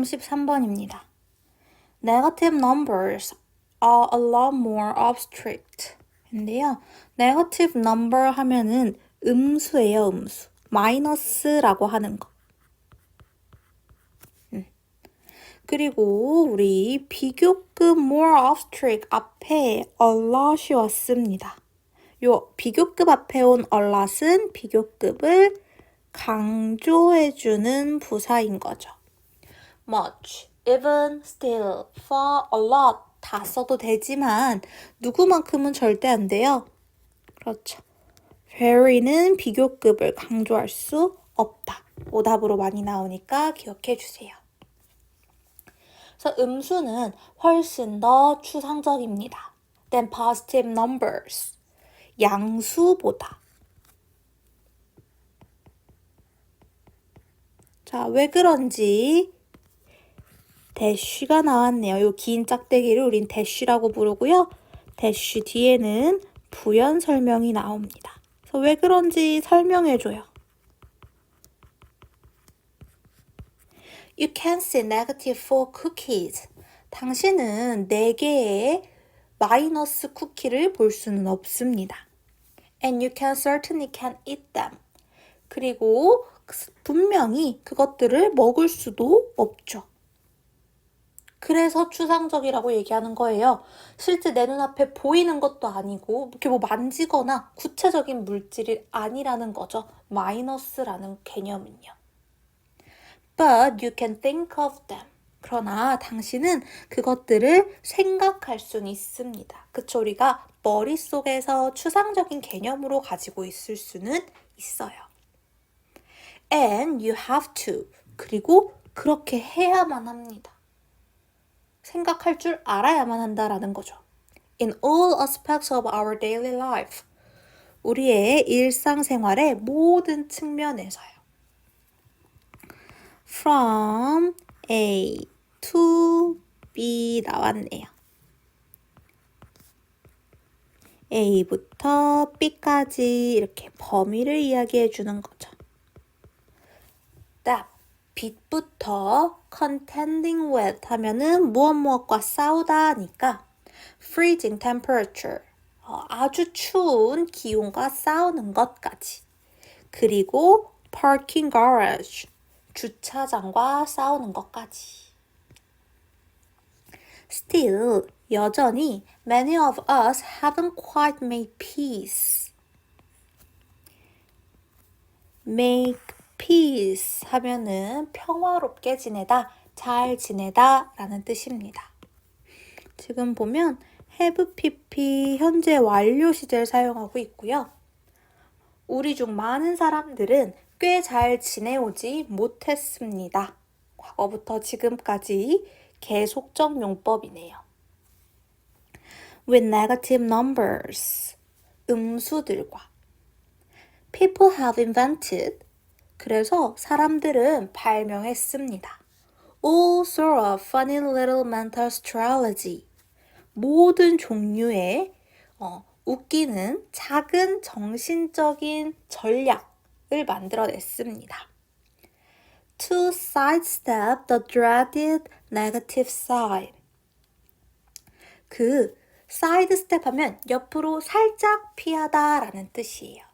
33번입니다. Negative numbers are a lot more abstract. 인데요. Negative number 하면은 음수예요, 음수. 마이너스라고 하는 거. 그리고 우리 비교급 more abstract 앞에 a lot이 왔습니다. 요 비교급 앞에 온 a lot은 비교급을 강조해주는 부사인 거죠. much, even, still, far, a lot 다 써도 되지만 누구만큼은 절대 안 돼요. 그렇죠. very는 비교급을 강조할 수 없다. 오답으로 많이 나오니까 기억해 주세요. 그래서 음수는 훨씬 더 추상적입니다. than positive numbers. 양수보다. 자, 왜 그런지 대쉬가 나왔네요. 요 긴 짝대기를 우린 대쉬라고 부르고요. 대쉬 뒤에는 부연 설명이 나옵니다. 그래서 왜 그런지 설명해줘요. You can see negative 4 cookies. 당신은 4개의 마이너스 쿠키를 볼 수는 없습니다. And you can certainly can't eat them. 그리고 분명히 그것들을 먹을 수도 없죠. 그래서 추상적이라고 얘기하는 거예요. 실제 내 눈앞에 보이는 것도 아니고 이렇게 뭐 만지거나 구체적인 물질이 아니라는 거죠. 마이너스라는 개념은요. But you can think of them. 그러나 당신은 그것들을 생각할 수는 있습니다. 그쵸? 우리가 머릿속에서 추상적인 개념으로 가지고 있을 수는 있어요. And you have to. 그리고 그렇게 해야만 합니다. 생각할 줄 알아야만 한다라는 거죠. In all aspects of our daily life. 우리의 일상생활의 모든 측면에서요. From A to B 나왔네요. A부터 B까지 이렇게 범위를 이야기해 주는 거죠. That 빛부터 contending with 하면은 무엇과 싸우다니까 freezing temperature 아주 추운 기온과 싸우는 것까지 그리고 parking garage 주차장과 싸우는 것까지 Still 여전히 many of us haven't quite made peace make peace 하면은 평화롭게 지내다, 잘 지내다 라는 뜻입니다. 지금 보면 have pp 현재 완료 시제를 사용하고 있고요. 우리 중 많은 사람들은 꽤 잘 지내오지 못했습니다. 과거부터 지금까지 계속적 용법이네요. With negative numbers 음수들과 People have invented 그래서 사람들은 발명했습니다. All sort of funny little mental strategy. 모든 종류의 웃기는 작은 정신적인 전략을 만들어냈습니다. To sidestep the dreaded negative side. 그 sidestep 하면 옆으로 살짝 피하다라는 뜻이에요.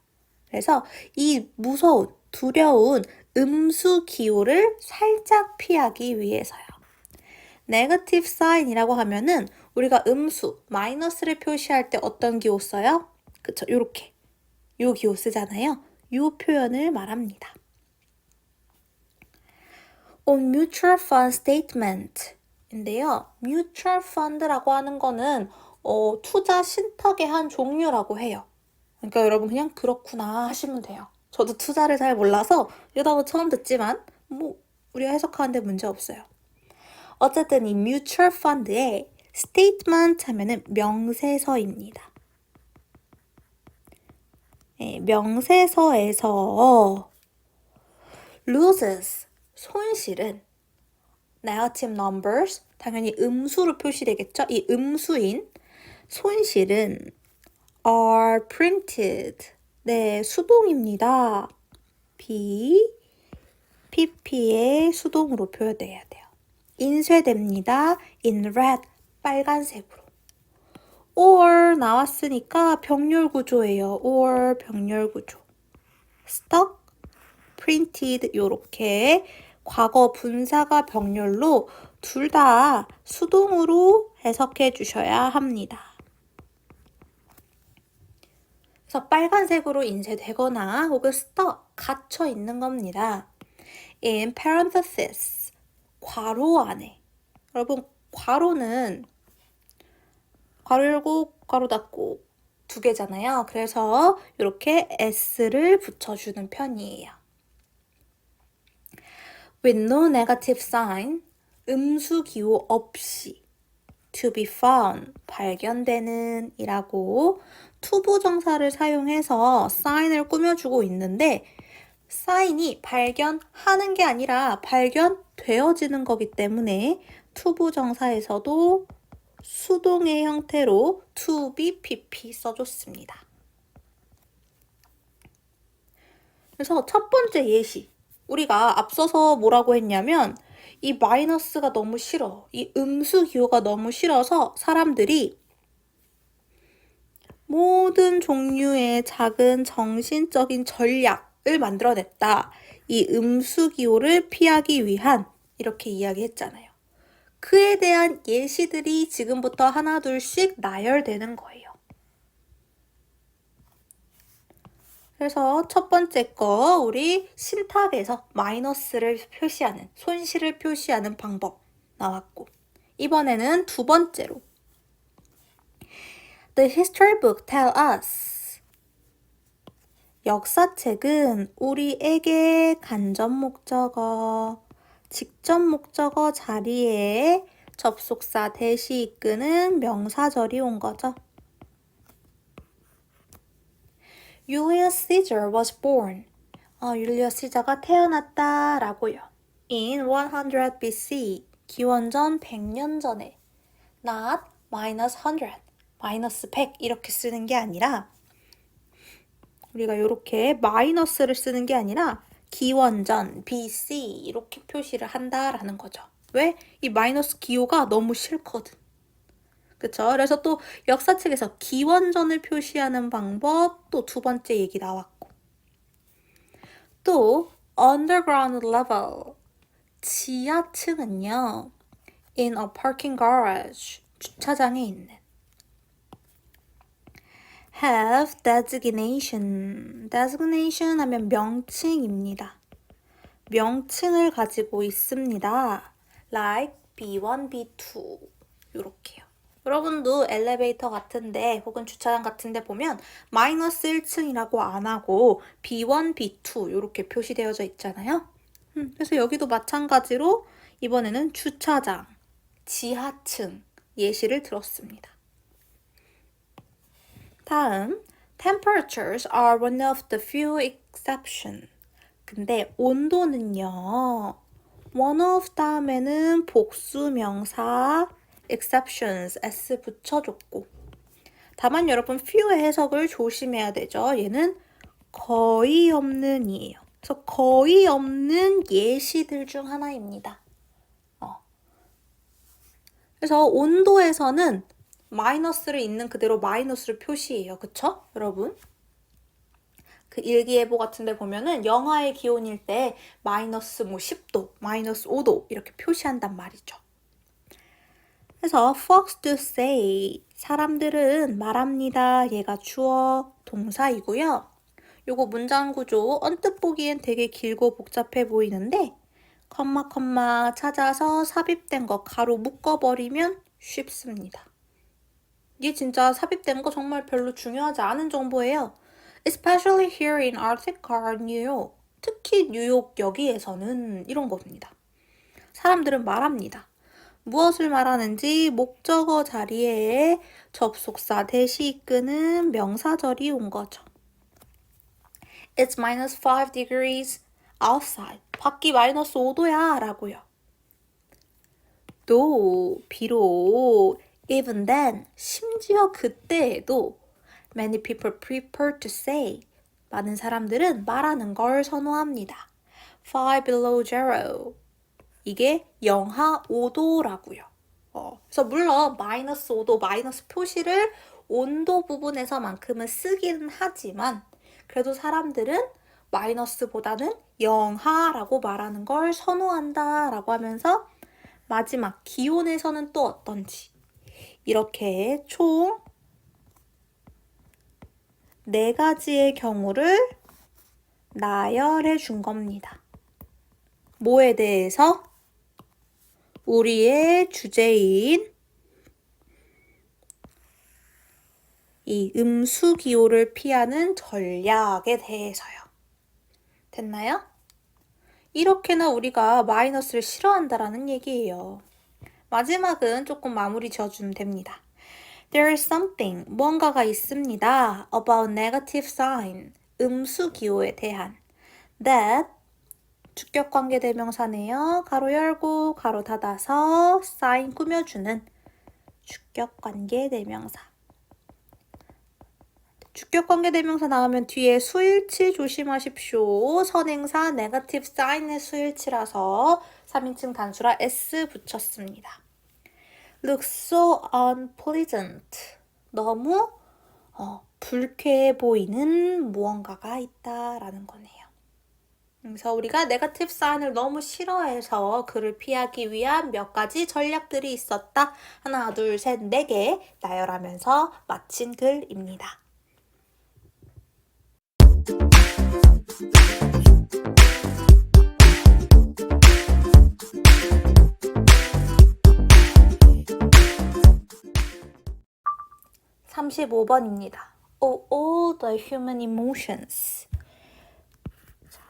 그래서 이 무서운 두려운 음수 기호를 살짝 피하기 위해서요. 네거티브 사인이라고 하면은 우리가 음수, 마이너스를 표시할 때 어떤 기호 써요? 그쵸, 요렇게. 요 기호 쓰잖아요. 요 표현을 말합니다. On mutual fund statement 인데요. mutual fund라고 하는 거는 투자 신탁의 한 종류라고 해요. 그러니까 여러분 그냥 그렇구나 하시면 돼요. 저도 투자를 잘 몰라서 이 단어 처음 듣지만 뭐 우리가 해석하는데 문제 없어요. 어쨌든 이 mutual fund의 statement 하면은 명세서입니다. 네, 명세서에서 loses 손실은 negative numbers 당연히 음수로 표시되겠죠. 이 음수인 손실은 are printed 네, 수동입니다. pp의 수동으로 표현해야 돼요. 인쇄됩니다. in red, 빨간색으로. or 나왔으니까 병렬 구조예요. or 병렬 구조. stuck, printed 요렇게 과거 분사가 병렬로 둘 다 수동으로 해석해 주셔야 합니다. 그래서 빨간색으로 인쇄되거나 혹은 stuck, 갇혀 있는 겁니다. in parenthesis, 괄호 안에. 여러분, 괄호는 괄호 열고 괄호 닫고 두 개잖아요. 그래서 이렇게 s를 붙여주는 편이에요. with no negative sign, 음수 기호 없이 to be found, 발견되는 이라고 투부정사를 사용해서 sign을 꾸며주고 있는데 sign이 발견하는 게 아니라 발견되어지는 거기 때문에 투부정사에서도 수동의 형태로 to be pp 써줬습니다. 그래서 첫 번째 예시, 우리가 앞서서 뭐라고 했냐면 이 마이너스가 너무 싫어. 이 음수 기호가 너무 싫어서 사람들이 모든 종류의 작은 정신적인 전략을 만들어냈다. 이 음수 기호를 피하기 위한 이렇게 이야기했잖아요. 그에 대한 예시들이 지금부터 하나 둘씩 나열되는 거예요. 그래서 첫 번째 거 우리 신탁에서 마이너스를 표시하는, 손실을 표시하는 방법 나왔고, 이번에는 두 번째로 The history book tell us, 역사책은 우리에게 간접 목적어, 직접 목적어 자리에 접속사 대시 이끄는 명사절이 온 거죠. Julius Caesar was born. 율리어스 시저가 태어났다 라고요. In 100 BC, 기원전 100년 전에. Not minus 100, 마이너스 100 이렇게 쓰는 게 아니라 우리가 이렇게 마이너스를 쓰는 게 아니라 기원전 BC 이렇게 표시를 한다라는 거죠. 왜? 이 마이너스 기호가 너무 싫거든. 그쵸? 그래서 또 역사책에서 기원전을 표시하는 방법 또 두 번째 얘기 나왔고, 또 underground level, 지하층은요 in a parking garage, 주차장에 있는 have designation, designation 하면 명칭입니다. 명칭을 가지고 있습니다. like B1, B2 이렇게요. 여러분도 엘리베이터 같은데 혹은 주차장 같은데 보면 마이너스 1층이라고 안 하고 B1, B2 이렇게 표시되어져 있잖아요. 그래서 여기도 마찬가지로 이번에는 주차장, 지하층 예시를 들었습니다. 다음, temperatures are one of the few exceptions. 근데 온도는요, one of 다음에는 복수 명사 exceptions, s 붙여줬고, 다만 여러분 few의 해석을 조심해야 되죠. 얘는 거의 없는 이에요. 그래서 거의 없는 예시들 중 하나입니다. 그래서 온도에서는 마이너스를 있는 그대로 마이너스를 표시해요. 그쵸? 여러분? 그 일기예보 같은 데 보면은 영하의 기온일 때 마이너스 10도, 마이너스 5도 이렇게 표시한단 말이죠. 그래서 folks do say, 사람들은 말합니다. 얘가 주어 동사이고요. 요거 문장 구조 언뜻 보기엔 되게 길고 복잡해 보이는데 컴마 찾아서 삽입된 거 가로 묶어버리면 쉽습니다. 이게 진짜 삽입된 거 정말 별로 중요하지 않은 정보예요. Especially here in Arctic Car, New York. 특히 뉴욕 여기에서는 이런 겁니다. 사람들은 말합니다. 무엇을 말하는지 목적어 자리에 접속사 대시 이끄는 명사절이 온 거죠. It's minus 5 degrees outside. 밖이 마이너스 5도야 라고요. 또 비록 even then, 심지어 그때에도 many people prefer to say, 많은 사람들은 말하는 걸 선호합니다. 5 below zero. 이게 영하 5도라고요. 그래서 물론 마이너스 5도, 마이너스 표시를 온도 부분에서만큼은 쓰기는 하지만 그래도 사람들은 마이너스보다는 영하라고 말하는 걸 선호한다 라고 하면서 마지막 기온에서는 또 어떤지 이렇게 총 4가지의 경우를 나열해 준 겁니다. 뭐에 대해서? 우리의 주제인 이 음수기호를 피하는 전략에 대해서요. 됐나요? 이렇게나 우리가 마이너스를 싫어한다라는 얘기예요. 마지막은 조금 마무리 지어주면 됩니다. There is something, 뭔가가 있습니다. About negative sign, 음수기호에 대한. That, 주격관계대명사네요. 가로 열고 가로 닫아서 sign 꾸며주는 주격관계대명사. 주격관계대명사 나오면 뒤에 수일치 조심하십시오. 선행사 네거티브 사인의 수일치라서 3인칭 단수라 s 붙였습니다. Looks so unpleasant. 너무 불쾌해 보이는 무언가가 있다라는 거네요. 그래서 우리가 네거티브 사인을 너무 싫어해서 그를 피하기 위한 몇 가지 전략들이 있었다. 하나, 둘, 셋, 4개 나열하면서 마친 글입니다. (35번입니다) all the human emotions.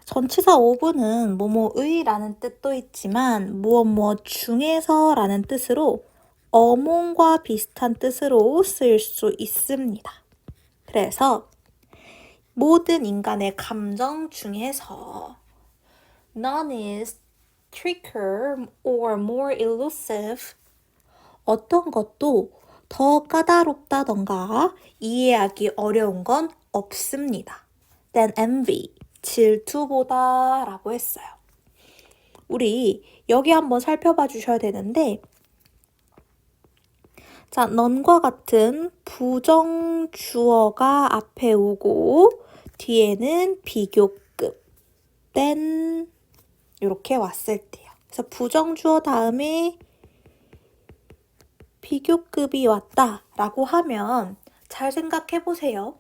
전치사 of는 뭐뭐의 라는 뜻도 있지만 무엇 중에서 라는 뜻으로 among과 비슷한 뜻으로 쓰일 수 있습니다. 그래서 모든 인간의 감정 중에서 none is trickier or more elusive. 어떤 것도 더 까다롭다던가 이해하기 어려운 건 없습니다. than envy, 질투보다 라고 했어요. 우리 여기 한번 살펴봐 주셔야 되는데 자, 넌과 같은 부정주어가 앞에 오고 뒤에는 비교급 than 이렇게 왔을 때요. 그래서 부정주어 다음에 비교급이 왔다라고 하면 잘 생각해 보세요.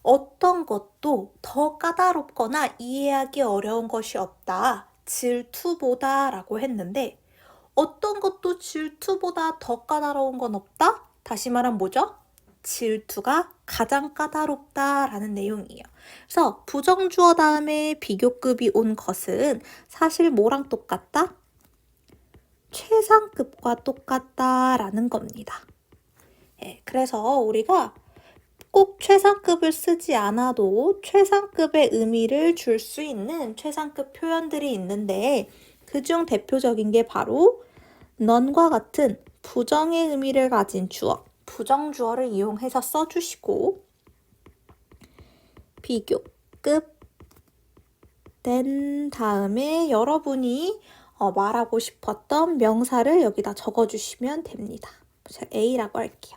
어떤 것도 더 까다롭거나 이해하기 어려운 것이 없다. 질투보다 라고 했는데 어떤 것도 질투보다 더 까다로운 건 없다? 다시 말하면 뭐죠? 질투가 가장 까다롭다라는 내용이에요. 그래서 부정주어 다음에 비교급이 온 것은 사실 뭐랑 똑같다? 최상급과 똑같다라는 겁니다. 그래서 우리가 꼭 최상급을 쓰지 않아도 최상급의 의미를 줄 수 있는 최상급 표현들이 있는데 그중 대표적인 게 바로 none과 같은 부정의 의미를 가진 주어, 부정주어를 이용해서 써주시고 비교급 된 다음에 여러분이 말하고 싶었던 명사를 여기다 적어주시면 됩니다. 제가 A라고 할게요.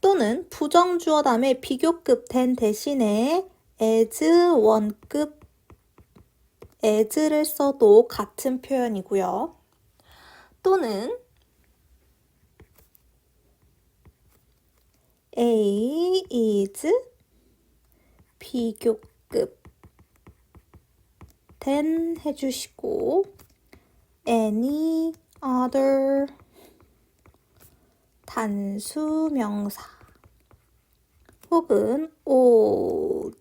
또는 부정주어 다음에 비교급 된 대신에 as, 원급, as를 써도 같은 표현이고요. 또는 A is 비교급 된 해주시고 any other 단수명사 혹은 all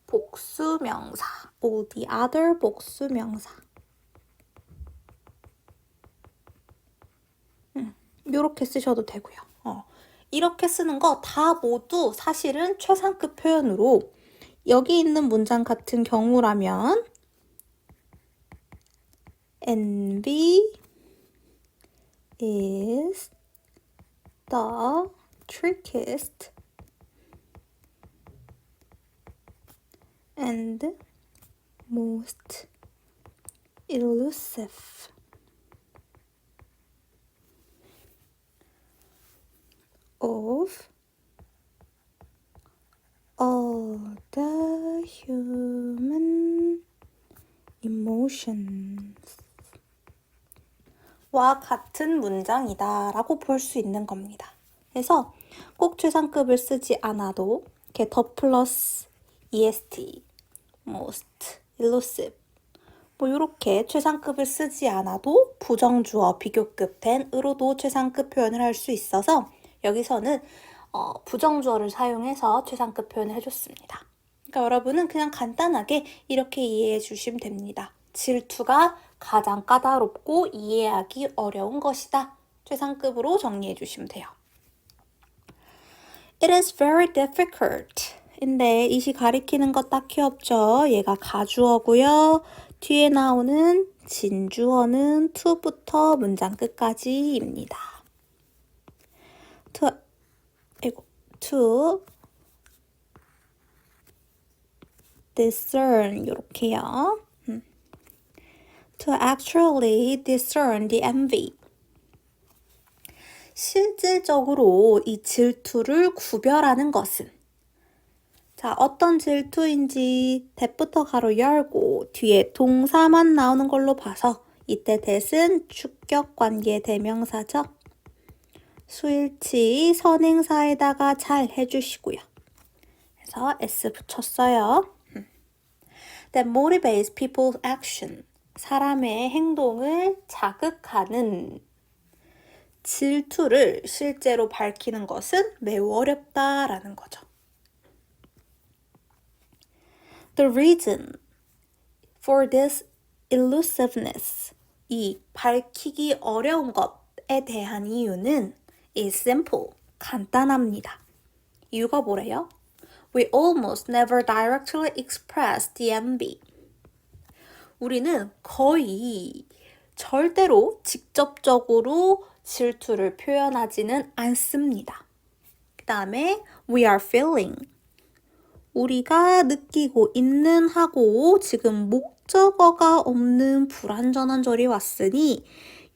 복수명사 all the other 복수명사 이렇게 쓰셔도 되고요. 이렇게 쓰는 거 다 모두 사실은 최상급 표현으로 여기 있는 문장 같은 경우라면 envy is the trickiest and most elusive of all the human emotions 와 같은 문장이다 라고 볼 수 있는 겁니다. 그래서 꼭 최상급을 쓰지 않아도 이렇게 더 플러스 est, most, elusive 뭐 이렇게 최상급을 쓰지 않아도 부정주어, 비교급 than으로도 최상급 표현을 할 수 있어서 여기서는 부정주어를 사용해서 최상급 표현을 해줬습니다. 그러니까 여러분은 그냥 간단하게 이렇게 이해해 주시면 됩니다. 질투가 가장 까다롭고 이해하기 어려운 것이다. 최상급으로 정리해 주시면 돼요. It is very difficult. 인데 이시 가리키는 것 딱히 없죠. 얘가 가주어고요. 뒤에 나오는 진주어는 to부터 문장 끝까지입니다. to discern 이렇게요. To actually discern the envy. 실질적으로 이 질투를 구별하는 것은 자, 어떤 질투인지 that부터 가로 열고 뒤에 동사만 나오는 걸로 봐서 이때 that은 주격관계 대명사죠. 수일치 선행사에다가 잘 해주시고요. 그래서 s 붙였어요. That motivates people's action. 사람의 행동을 자극하는 질투를 실제로 밝히는 것은 매우 어렵다라는 거죠. The reason for this elusiveness, 이 밝히기 어려운 것에 대한 이유는 is simple, 간단합니다. 이유가 뭐래요? We almost never directly express the envy. 우리는 거의 절대로 직접적으로 질투를 표현하지는 않습니다. 그 다음에 we are feeling. 우리가 느끼고 있는 하고 지금 목적어가 없는 불완전한 절이 왔으니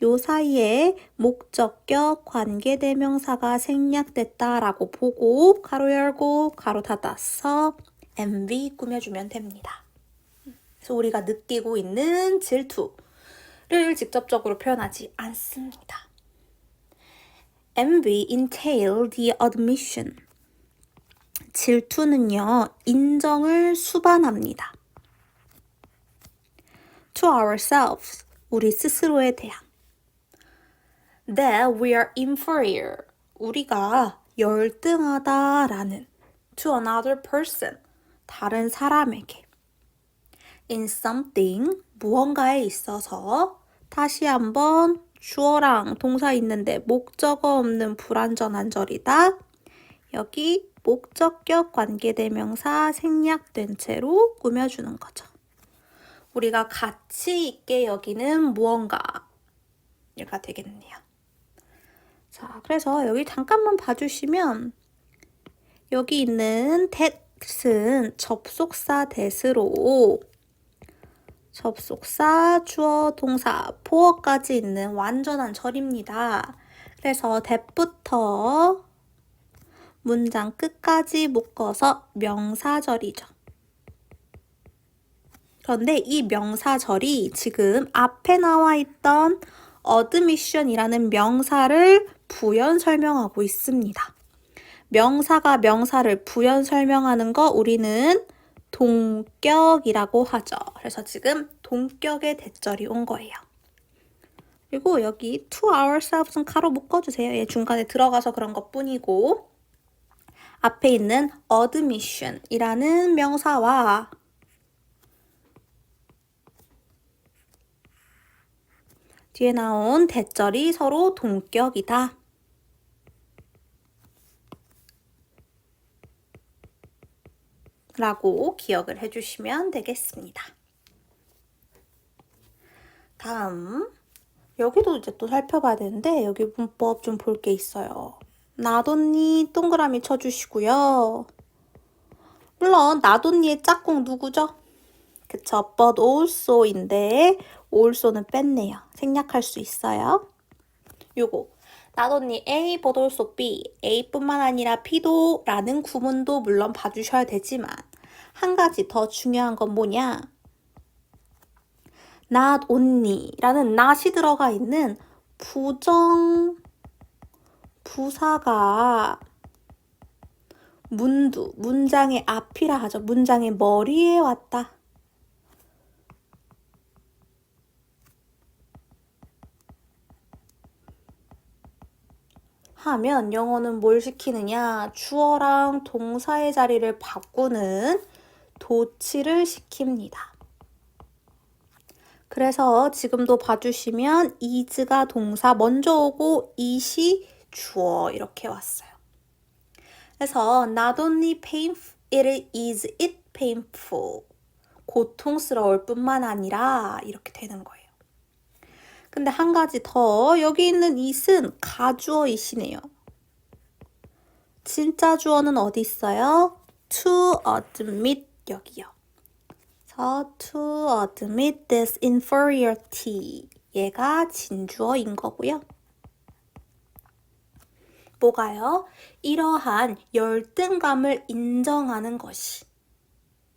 요 사이에 목적격 관계대명사가 생략됐다라고 보고 가로 열고 가로 닫아서 envy 꾸며주면 됩니다. 그래서 우리가 느끼고 있는 질투를 직접적으로 표현하지 않습니다. Envy entail the admission. 질투는요, 인정을 수반합니다. To ourselves, 우리 스스로에 대한. That we are inferior, 우리가 열등하다라는. To another person, 다른 사람에게. In something, 무언가에 있어서 다시 한번 주어랑 동사 있는데 목적어 없는 불완전한 절이다. 여기 목적격 관계대명사 생략된 채로 꾸며주는 거죠. 우리가 가치 있게 여기는 무언가가 되겠네요. 자, 그래서 여기 잠깐만 봐주시면 여기 있는 that은 접속사 that으로 접속사, 주어, 동사, 보어까지 있는 완전한 절입니다. 그래서 that부터 문장 끝까지 묶어서 명사절이죠. 그런데 이 명사절이 지금 앞에 나와 있던 admission이라는 명사를 부연 설명하고 있습니다. 명사가 명사를 부연 설명하는 거 우리는 동격이라고 하죠. 그래서 지금 동격의 대절이 온 거예요. 그리고 여기 to ourselves는 가로 묶어주세요. 얘 중간에 들어가서 그런 것뿐이고 앞에 있는 admission이라는 명사와 뒤에 나온 대절이 서로 동격이다. 라고 기억을 해주시면 되겠습니다. 다음 여기도 이제 또 살펴봐야 되는데 여기 문법 좀 볼 게 있어요. 나돈니 동그라미 쳐주시고요. 물론 나돈니의 짝꿍 누구죠? 그쵸? but also인데 also는 뺐네요. 생략할 수 있어요. 요거 not only A but also B, A뿐만 아니라 B도 라는 구문도 물론 봐주셔야 되지만 한 가지 더 중요한 건 뭐냐? not only 라는 not이 들어가 있는 부정 부사가 문장의 앞이라 하죠. 문장의 머리에 왔다. 하면 영어는 뭘 시키느냐? 주어랑 동사의 자리를 바꾸는 도치를 시킵니다. 그래서 지금도 봐주시면 is가 동사 먼저 오고 it이 주어 이렇게 왔어요. 그래서 not only painful, it painful. 고통스러울 뿐만 아니라 이렇게 되는 거예요. 근데 한 가지 더 여기 있는 it은 가주어 it이네요. 진짜 주어는 어디 있어요? to admit 여기요. 그래서 to admit this inferiority 얘가 진주어인 거고요. 뭐가요? 이러한 열등감을 인정하는 것이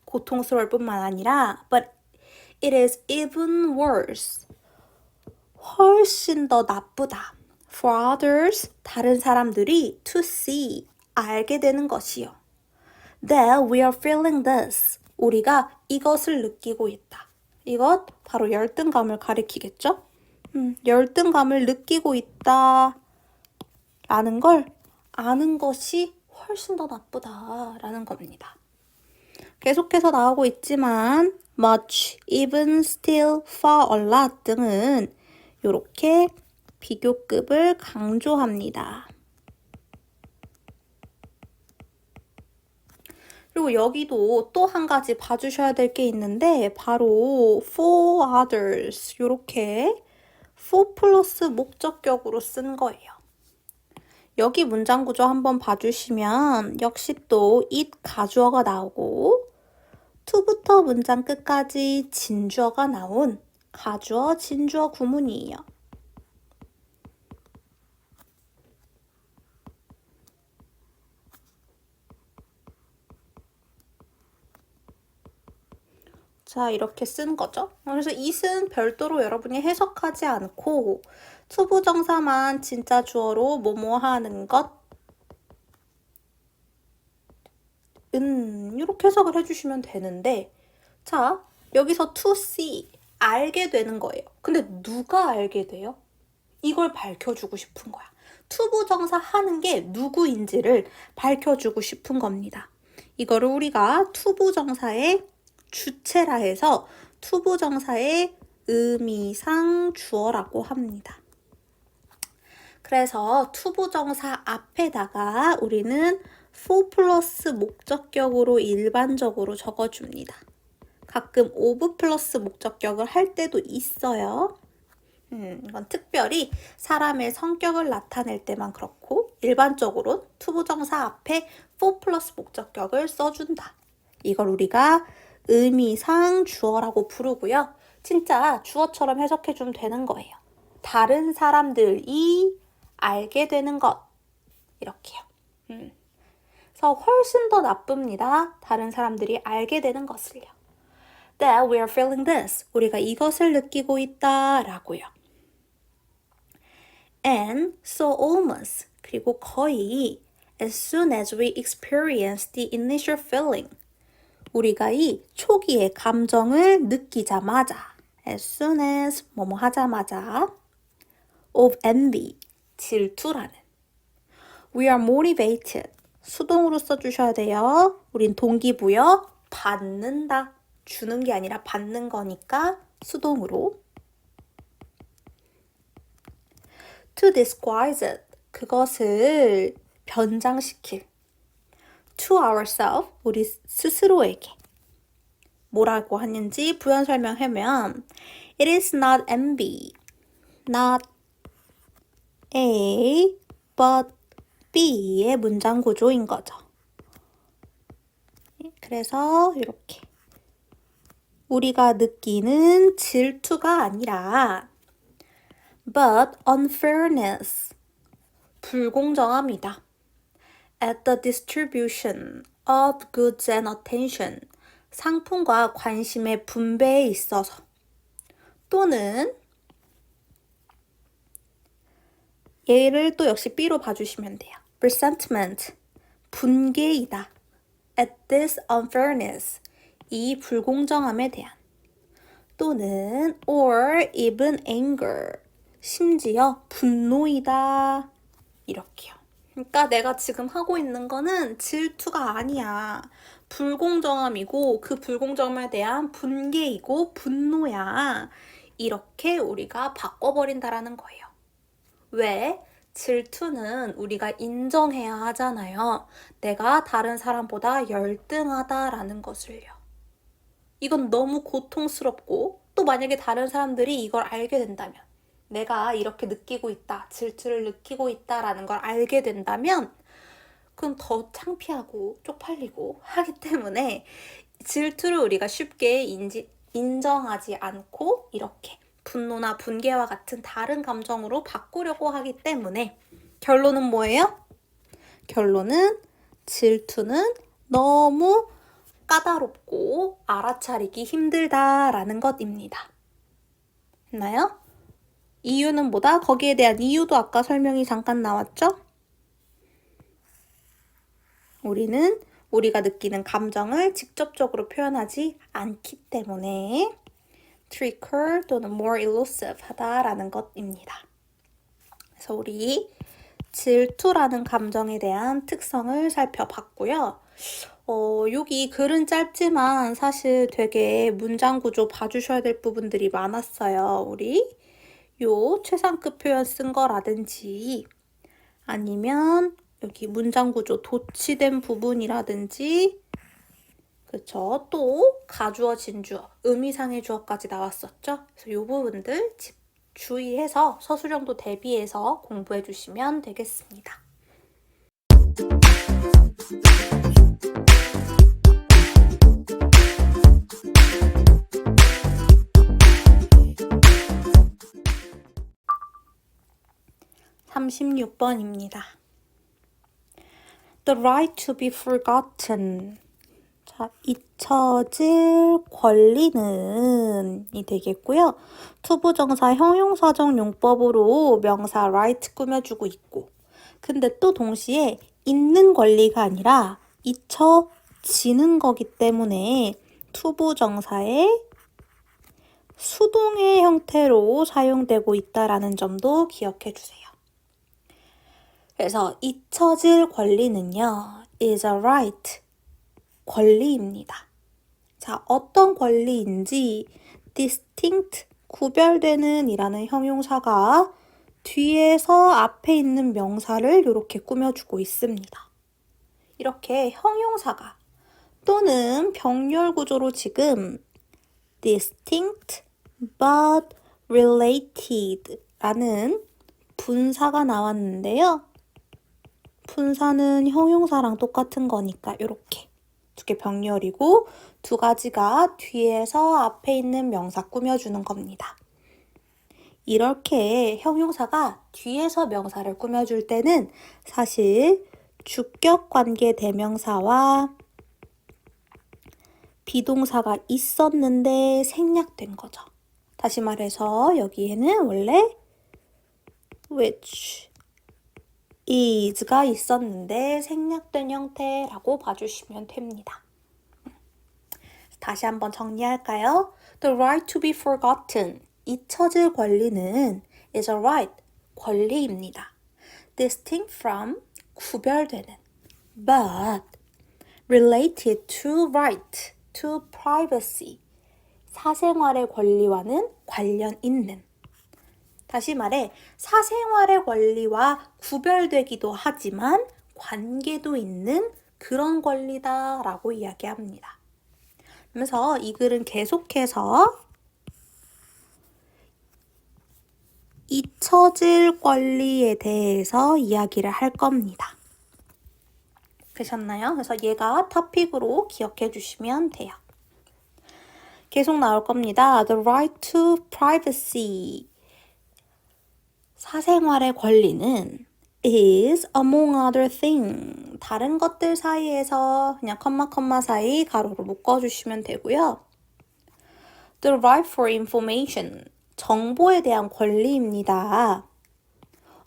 고통스러울 뿐만 아니라 but it is even worse. 훨씬 더 나쁘다. For others, 다른 사람들이 to see, 알게 되는 것이요. That we are feeling this. 우리가 이것을 느끼고 있다. 이것 바로 열등감을 가리키겠죠? 열등감을 느끼고 있다. 라는 걸 아는 것이 훨씬 더 나쁘다라는 겁니다. 계속해서 나오고 있지만 much, even, still, far, a lot 등은 이렇게 비교급을 강조합니다. 그리고 여기도 또 한 가지 봐주셔야 될 게 있는데 바로 for others 이렇게 for 플러스 목적격으로 쓴 거예요. 여기 문장 구조 한번 봐주시면 역시 또 it 가주어가 나오고 to부터 문장 끝까지 진주어가 나온 가주어, 진주어 구문이에요. 자, 이렇게 쓴 거죠. 그래서 it은 별도로 여러분이 해석하지 않고 투부정사만 진짜 주어로 뭐뭐 하는 것 이렇게 해석을 해주시면 되는데 자, 여기서 to see, 알게 되는 거예요. 근데 누가 알게 돼요? 이걸 밝혀주고 싶은 거야. 투부정사 하는 게 누구인지를 밝혀주고 싶은 겁니다. 이거를 우리가 투부정사의 주체라 해서 투부정사의 의미상 주어라고 합니다. 그래서 투부정사 앞에다가 우리는 for 플러스 목적격으로 일반적으로 적어줍니다. 가끔 of 플러스 목적격을 할 때도 있어요. 이건 특별히 사람의 성격을 나타낼 때만 그렇고 일반적으로 투부정사 앞에 for 플러스 목적격을 써준다. 이걸 우리가 의미상 주어라고 부르고요. 진짜 주어처럼 해석해주면 되는 거예요. 다른 사람들이 알게 되는 것 이렇게요. 그래서 훨씬 더 나쁩니다. 다른 사람들이 알게 되는 것을요. That we are feeling this. 우리가 이것을 느끼고 있다 라고요. And so almost 그리고 거의 as soon as we experience the initial feeling 우리가 이 초기의 감정을 느끼자마자 as soon as 뭐뭐 하자마자 of envy 질투라는 we are motivated 수동으로 써주셔야 돼요. 우린 동기부여 받는다. 주는 게 아니라 받는 거니까 수동으로 to disguise it 그것을 변장시킬 to ourselves 우리 스스로에게 뭐라고 하는지 부연 설명하면 it is not envy not A but B의 문장 구조인 거죠. 그래서 이렇게 우리가 느끼는 질투가 아니라 but unfairness, 불공정함이다. At the distribution of goods and attention, 상품과 관심의 분배에 있어서 또는 얘를 또 역시 B로 봐주시면 돼요. resentment, 분개이다. At this unfairness, 이 불공정함에 대한 또는 or even anger, 심지어 분노이다. 이렇게요. 그러니까 내가 지금 하고 있는 거는 질투가 아니야. 불공정함이고 그 불공정함에 대한 분개이고 분노야. 이렇게 우리가 바꿔버린다라는 거예요. 왜? 질투는 우리가 인정해야 하잖아요. 내가 다른 사람보다 열등하다라는 것을요. 이건 너무 고통스럽고 또 만약에 다른 사람들이 이걸 알게 된다면 내가 이렇게 느끼고 있다, 질투를 느끼고 있다라는 걸 알게 된다면 그럼 더 창피하고 쪽팔리고 하기 때문에 질투를 우리가 쉽게 인정하지 않고 이렇게 분노나 분개와 같은 다른 감정으로 바꾸려고 하기 때문에 결론은 뭐예요? 결론은 질투는 너무 까다롭고 알아차리기 힘들다라는 것입니다. 했나요? 이유는 뭐다? 거기에 대한 이유도 아까 설명이 잠깐 나왔죠? 우리는 우리가 느끼는 감정을 직접적으로 표현하지 않기 때문에 trickier 또는 more elusive 하다라는 것입니다. 그래서 우리 질투라는 감정에 대한 특성을 살펴봤고요. 여기 글은 짧지만 사실 되게 문장 구조 봐주셔야 될 부분들이 많았어요. 우리 요 최상급 표현 쓴 거라든지 아니면 여기 문장 구조 도치된 부분이라든지 그쵸? 또 가주어, 진주어, 의미상의 주어까지 나왔었죠? 그래서 이 부분들 주의해서 서술형도 대비해서 공부해 주시면 되겠습니다. (36번입니다) The right to be forgotten. 자, 잊혀질 권리는 이 되겠고요. 투부정사 형용사적 용법으로 명사 right 꾸며주고 있고 근데 또 동시에 있는 권리가 아니라 잊혀지는 거기 때문에 투부정사의 수동의 형태로 사용되고 있다라는 점도 기억해 주세요. 그래서 잊혀질 권리는요, is a right, 권리입니다. 자, 어떤 권리인지 distinct, 구별되는 이라는 형용사가 뒤에서 앞에 있는 명사를 이렇게 꾸며주고 있습니다. 이렇게 형용사가 또는 병렬 구조로 지금 distinct but related 라는 분사가 나왔는데요. 분사는 형용사랑 똑같은 거니까 이렇게 두 개 병렬이고 두 가지가 뒤에서 앞에 있는 명사 꾸며주는 겁니다. 이렇게 형용사가 뒤에서 명사를 꾸며줄 때는 사실 주격관계 대명사와 비동사가 있었는데 생략된 거죠. 다시 말해서 여기에는 원래 which is가 있었는데 생략된 형태라고 봐주시면 됩니다. 다시 한번 정리할까요? The right to be forgotten, 잊혀질 권리는 is a right, 권리입니다. Distinct from, 구별되는, but related to right, to privacy, 사생활의 권리와는 관련 있는. 다시 말해 사생활의 권리와 구별되기도 하지만 관계도 있는 그런 권리다라고 이야기합니다. 그래서 이 글은 계속해서 잊혀질 권리에 대해서 이야기를 할 겁니다. 되셨나요? 그래서 얘가 토픽으로 기억해 주시면 돼요. 계속 나올 겁니다. The right to privacy. 사생활의 권리는 is among other things. 다른 것들 사이에서 그냥 컴마 사이 가로로 묶어주시면 되고요. The right for information. 정보에 대한 권리입니다.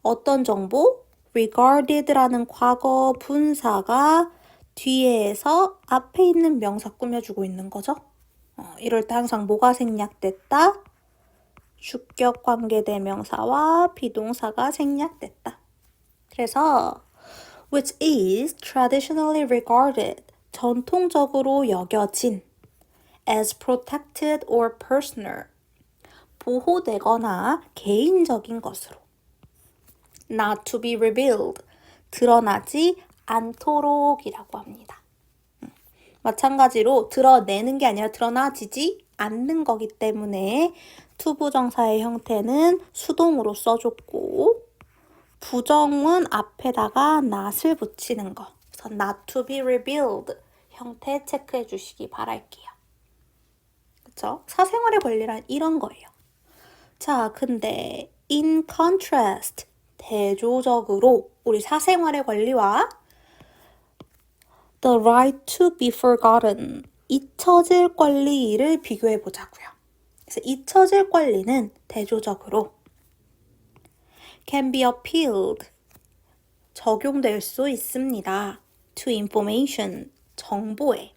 어떤 정보? regarded라는 과거 분사가 뒤에서 앞에 있는 명사 꾸며주고 있는 거죠. 이럴 때 항상 뭐가 생략됐다? 주격 관계대명사와 비동사가 생략됐다. 그래서 which is traditionally regarded, 전통적으로 여겨진 as protected or personal, 보호되거나 개인적인 것으로 not to be revealed, 드러나지 않도록이라고 합니다. 마찬가지로 드러내는 게 아니라 드러나지지 않는 거기 때문에 투부정사의 형태는 수동으로 써줬고 부정은 앞에다가 not을 붙이는 거. 그래서 not to be revealed 형태 체크해 주시기 바랄게요. 그쵸? 사생활의 권리란 이런 거예요. 자, 근데 in contrast, 대조적으로 우리 사생활의 권리와 the right to be forgotten, 잊혀질 권리를 비교해 보자고요. 그래서 잊혀질 권리는 대조적으로 can be appealed, 적용될 수 있습니다. to information, 정보에.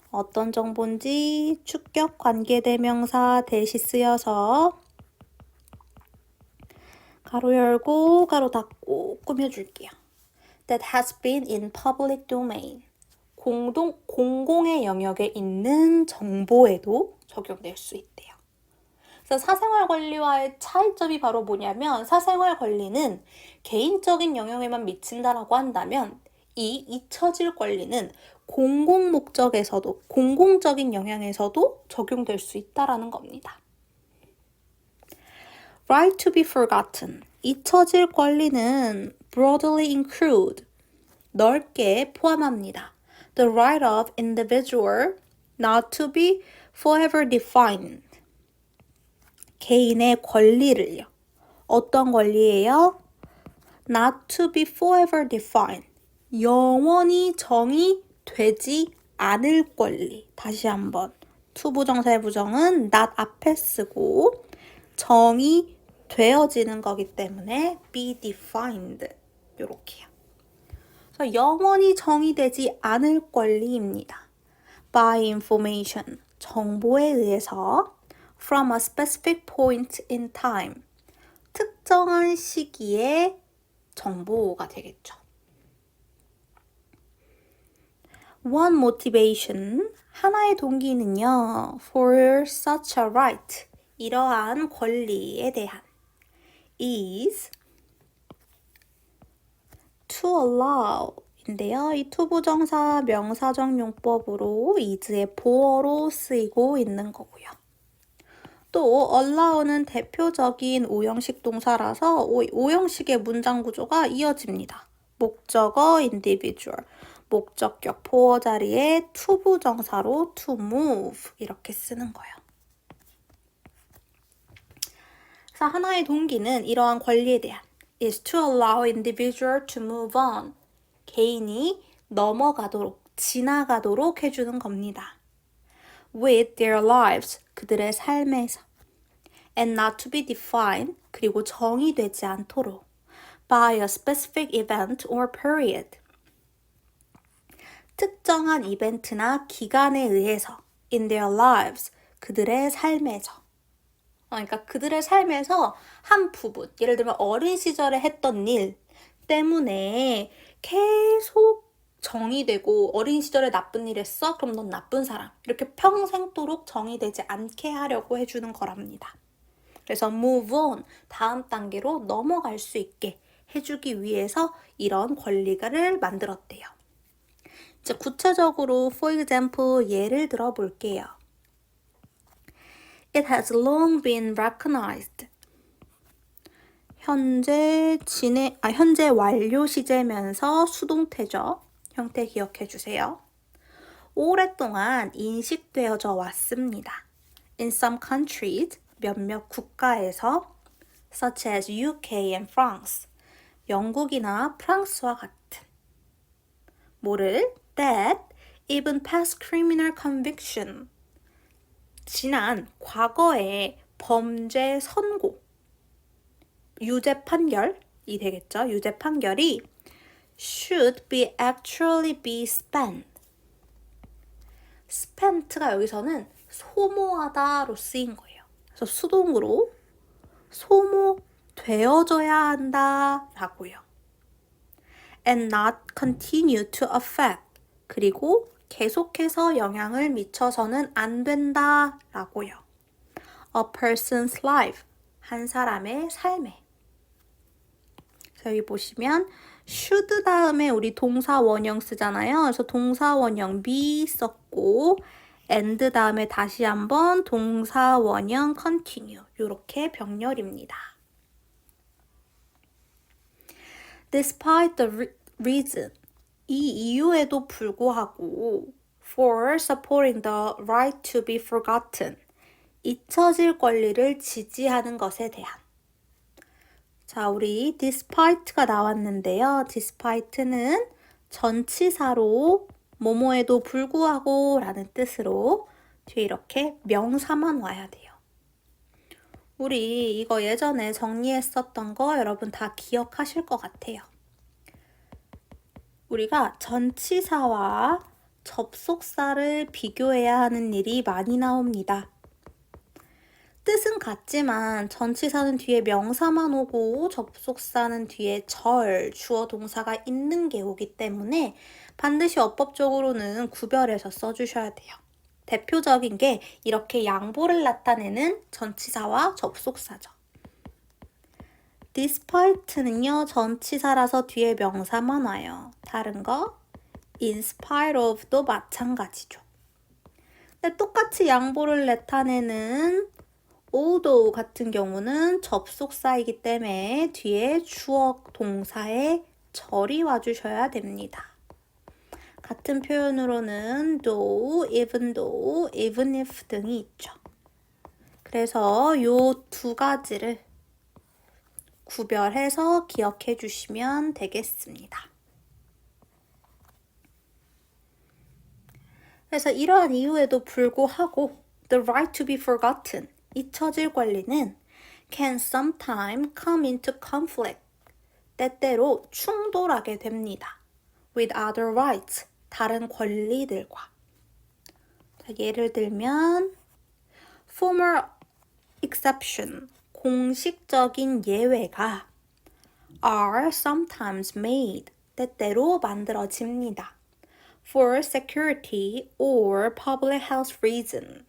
어떤 정보인지 주격 관계대명사 대시 쓰여서 가로 열고 가로 닫고 꾸며줄게요. That has been in public domain. 공공의 영역에 있는 정보에도 적용될 수 있대요. 그래서 사생활 권리와의 차이점이 바로 뭐냐면 사생활 권리는 개인적인 영역에만 미친다라고 한다면 이 잊혀질 권리는 공공 목적에서도 공공적인 영향에서도 적용될 수 있다라는 겁니다. Right to be forgotten. 잊혀질 권리는 broadly include, 넓게 포함합니다. The right of individual not to be forever defined. 개인의 권리를요. 어떤 권리예요? Not to be forever defined. 영원히 정의되지 않을 권리. 다시 한번. 투부정사의 부정은 not 앞에 쓰고 정의되어지는 거기 때문에 be defined. 요렇게요. 그래서 영원히 정의되지 않을 권리입니다. By information. 정보에 의해서 from a specific point in time. 특정한 시기에 정보가 되겠죠. One motivation, 하나의 동기는요, for such a right, 이러한 권리에 대한 is to allow 인데요. 이 투부정사 명사적 용법으로 is의 보어로 쓰이고 있는 거고요. 또 allow는 대표적인 오형식 동사라서 오형식의 문장 구조가 이어집니다. 목적어 individual, 목적격 보어 자리에 투부정사로 to move 이렇게 쓰는 거예요. 그래서 하나의 동기는 이러한 권리에 대한 is to allow individual to move on. 개인이 넘어가도록, 지나가도록 해주는 겁니다. With their lives, 그들의 삶에서. And not to be defined, 그리고 정의되지 않도록. By a specific event or period. 특정한 이벤트나 기간에 의해서. In their lives, 그들의 삶에서. 그러니까 그들의 삶에서 한 부분, 예를 들면 어린 시절에 했던 일 때문에 계속 정의되고 어린 시절에 나쁜 일 했어? 그럼 넌 나쁜 사람. 이렇게 평생도록 정의되지 않게 하려고 해주는 거랍니다. 그래서 move on, 다음 단계로 넘어갈 수 있게 해주기 위해서 이런 권리를 만들었대요. 이제 구체적으로 for example 예를 들어 볼게요. It has long been recognized. 현재 완료 시제면서 수동태죠. 형태 기억해 주세요. 오랫동안 인식되어져 왔습니다. In some countries, 몇몇 국가에서 such as UK and France, 영국이나 프랑스와 같은 뭐를? That even past criminal conviction, 지난 과거의 범죄 선고, 유죄 판결이 되겠죠. 유죄 판결이 should be actually be spent. spent가 여기서는 소모하다로 쓰인 거예요. 그래서 수동으로 소모되어져야 한다라고요. And not continue to affect. 그리고 계속해서 영향을 미쳐서는 안 된다라고요. A person's life. 한 사람의 삶에. 여기 보시면 should 다음에 우리 동사 원형 쓰잖아요. 그래서 동사 원형 be 썼고 and 다음에 다시 한번 동사 원형 continue 이렇게 병렬입니다. Despite the reason, 이 이유에도 불구하고 for supporting the right to be forgotten, 잊혀질 권리를 지지하는 것에 대한. 자, 우리 despite가 나왔는데요. despite는 전치사로 뭐뭐에도 불구하고 라는 뜻으로 뒤에 이렇게 명사만 와야 돼요. 우리 이거 예전에 정리했었던 거 여러분 다 기억하실 것 같아요. 우리가 전치사와 접속사를 비교해야 하는 일이 많이 나옵니다. 뜻은 같지만 전치사는 뒤에 명사만 오고 접속사는 뒤에 절, 주어 동사가 있는 게 오기 때문에 반드시 어법적으로는 구별해서 써주셔야 돼요. 대표적인 게 이렇게 양보를 나타내는 전치사와 접속사죠. despite는요, 전치사라서 뒤에 명사만 와요. 다른 거 in spite of도 마찬가지죠. 근데 똑같이 양보를 나타내는 although 같은 경우는 접속사이기 때문에 뒤에 주어 동사에 절이 와주셔야 됩니다. 같은 표현으로는 though, even though, even if 등이 있죠. 그래서 이 두 가지를 구별해서 기억해 주시면 되겠습니다. 그래서 이러한 이유에도 불구하고 the right to be forgotten, 잊혀질 권리는 can sometimes come into conflict, 때때로 충돌하게 됩니다. with other rights, 다른 권리들과. 자, 예를 들면 formal exception, 공식적인 예외가 are sometimes made, 때때로 만들어집니다. for security or public health reason,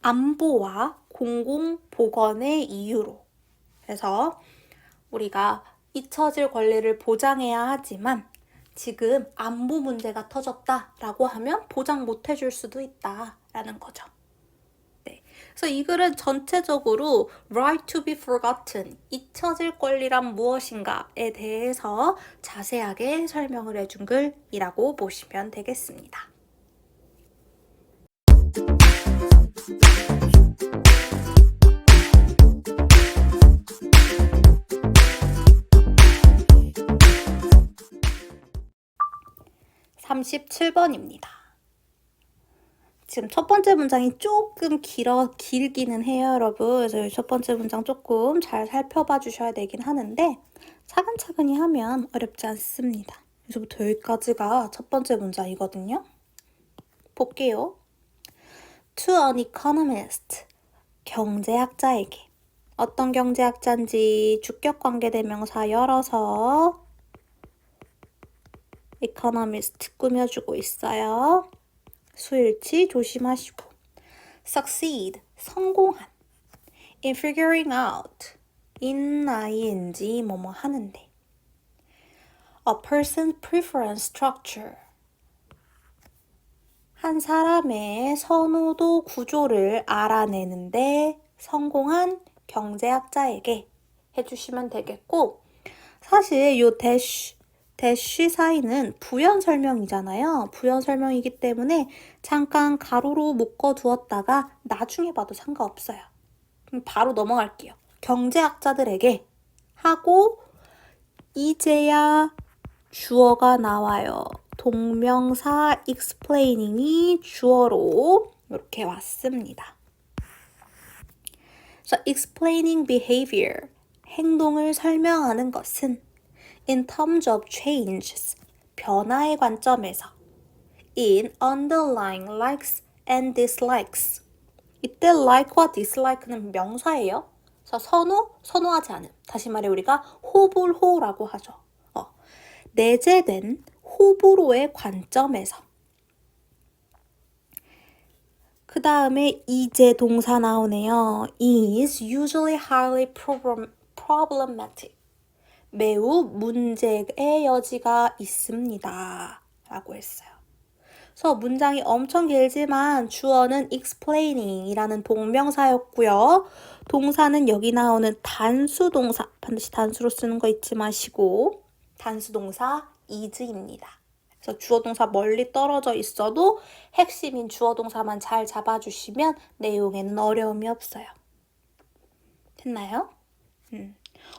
안보와 공공보건의 이유로. 그래서 우리가 잊혀질 권리를 보장해야 하지만 지금 안보 문제가 터졌다라고 하면 보장 못 해줄 수도 있다라는 거죠. 네. 그래서 이 글은 전체적으로 right to be forgotten, 잊혀질 권리란 무엇인가에 대해서 자세하게 설명을 해준 글이라고 보시면 되겠습니다. 37번입니다. 지금 첫 번째 문장이 조금 길기는 해요, 여러분. 그래서 첫 번째 문장 조금 잘 살펴봐 주셔야 되긴 하는데 차근차근히 하면 어렵지 않습니다. 여기서부터 여기까지가 첫 번째 문장이거든요. 볼게요. To an economist, 경제학자에게. 어떤 경제학자인지 주격관계대명사 열어서 economist 꾸며주고 있어요. 수일치 조심하시고. succeed, 성공한. in figuring out, in ing 뭐뭐 하는데. a person's preference structure, 한 사람의 선호도 구조를 알아내는데 성공한 경제학자에게 해주시면 되겠고, 사실 요 대쉬 사이는 부연 설명이잖아요. 부연 설명이기 때문에 잠깐 가로로 묶어두었다가 나중에 봐도 상관없어요. 그럼 바로 넘어갈게요. 경제학자들에게 하고 이제야 주어가 나와요. 동명사 explaining이 주어로 이렇게 왔습니다. So explaining behavior, 행동을 설명하는 것은 in terms of changes, 변화의 관점에서 in underlying likes and dislikes. 이때 like와 dislike는 명사예요. 그래서 선호하지 않음. 다시 말해 우리가 호불호라고 하죠. 내재된 호불호의 관점에서. 그 다음에 이제 동사 나오네요. is usually highly problematic. 매우 문제의 여지가 있습니다. 라고 했어요. 그래서 문장이 엄청 길지만 주어는 explaining 이라는 동명사였고요. 동사는 여기 나오는 단수동사, 반드시 단수로 쓰는 거 잊지 마시고 단수동사 is입니다. 그래서 주어동사 멀리 떨어져 있어도 핵심인 주어동사만 잘 잡아주시면 내용에는 어려움이 없어요. 됐나요?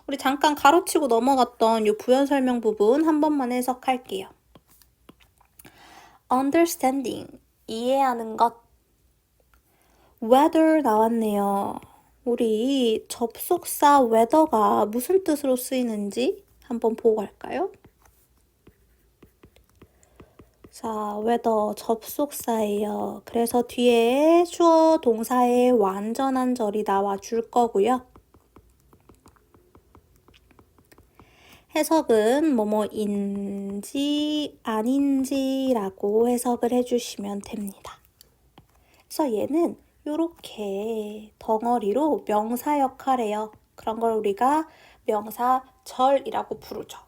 우리 잠깐 가로치고 넘어갔던 이 부연 설명 부분 한 번만 해석할게요. understanding, 이해하는 것. whether 나왔네요. 우리 접속사 whether가 무슨 뜻으로 쓰이는지 한번 보고 갈까요? 자, whether 접속사예요. 그래서 뒤에 주어 동사의 완전한 절이 나와줄 거고요. 해석은 뭐뭐인지 아닌지라고 해석을 해주시면 됩니다. 그래서 얘는 이렇게 덩어리로 명사 역할이에요. 그런 걸 우리가 명사절이라고 부르죠.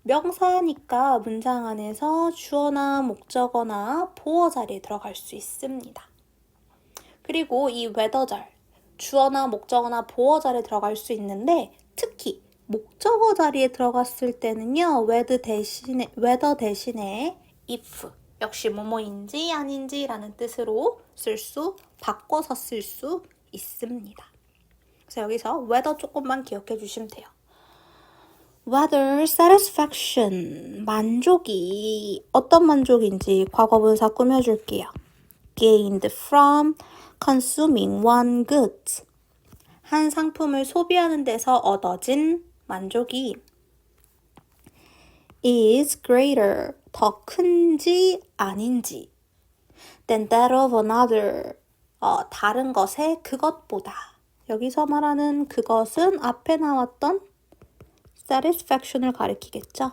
명사니까 문장 안에서 주어나 목적어나 보어 자리에 들어갈 수 있습니다. 그리고 이 whether절, 주어나 목적어나 보어 자리에 들어갈 수 있는데 특히 목적어 자리에 들어갔을 때는요, whether 대신에 if, 역시 뭐뭐인지 아닌지 라는 뜻으로 바꿔서 쓸 수 있습니다. 그래서 여기서 whether 조금만 기억해 주시면 돼요. whether satisfaction, 만족이 어떤 만족인지 과거분사 꾸며줄게요. gained from consuming one good, 한 상품을 소비하는 데서 얻어진 만족이 is greater, 더 큰지 아닌지 than that of another, 다른 것의 그것보다. 여기서 말하는 그것은 앞에 나왔던 satisfaction을 가리키겠죠.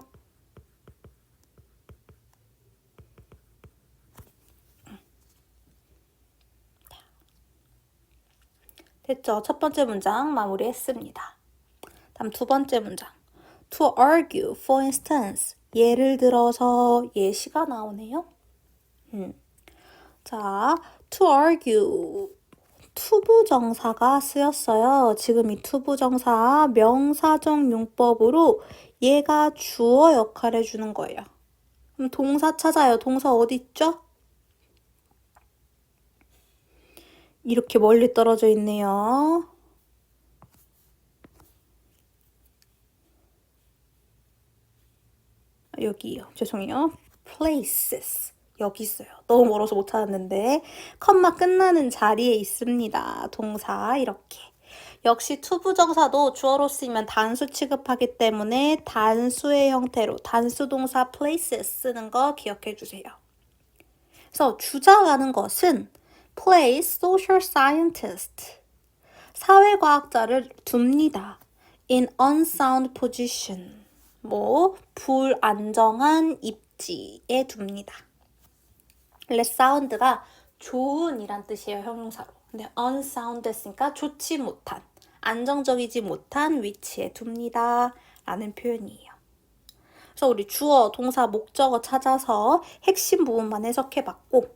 됐죠? 첫 번째 문장 마무리했습니다. 다음 두 번째 문장. To argue, for instance. 예를 들어서 예시가 나오네요. 자, to argue. 투부정사가 쓰였어요. 지금 이 투부정사 명사적 용법으로 얘가 주어 역할을 해주는 거예요. 그럼 동사 찾아요. 동사 어디 있죠? 이렇게 멀리 떨어져 있네요. 여기요. 죄송해요. places. 여기 있어요. 너무 멀어서 못 찾았는데 컴마 끝나는 자리에 있습니다. 동사 이렇게. 역시 투부정사도 주어로 쓰이면 단수 취급하기 때문에 단수의 형태로 단수 동사 places 쓰는 거 기억해 주세요. 그래서 주장하는 것은 place social scientist, 사회과학자를 둡니다. in unsound position, 불안정한 입지에 둡니다. 원래 sound가 좋은이란 뜻이에요, 형용사로. 근데 unsound 했으니까 좋지 못한, 안정적이지 못한 위치에 둡니다 라는 표현이에요. 그래서 우리 주어, 동사, 목적어 찾아서 핵심 부분만 해석해봤고,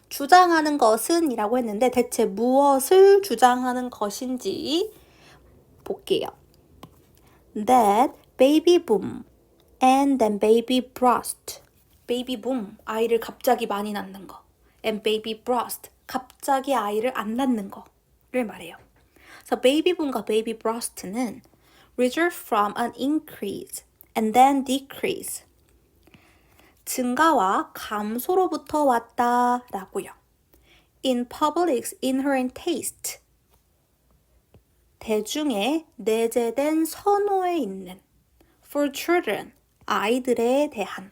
주장하는 것은 이라고 했는데 대체 무엇을 주장하는 것인지 볼게요. That baby boom, And then baby burst. baby boom, 아이를 갑자기 많이 낳는 거. And baby burst, 갑자기 아이를 안 낳는 거를 말해요. 그래서 baby boom과 baby burst는 result from an increase and then decrease. 증가와 감소로부터 왔다라고요. In public's inherent taste. 대중의 내재된 선호에 있는 for children, 아이들에 대한.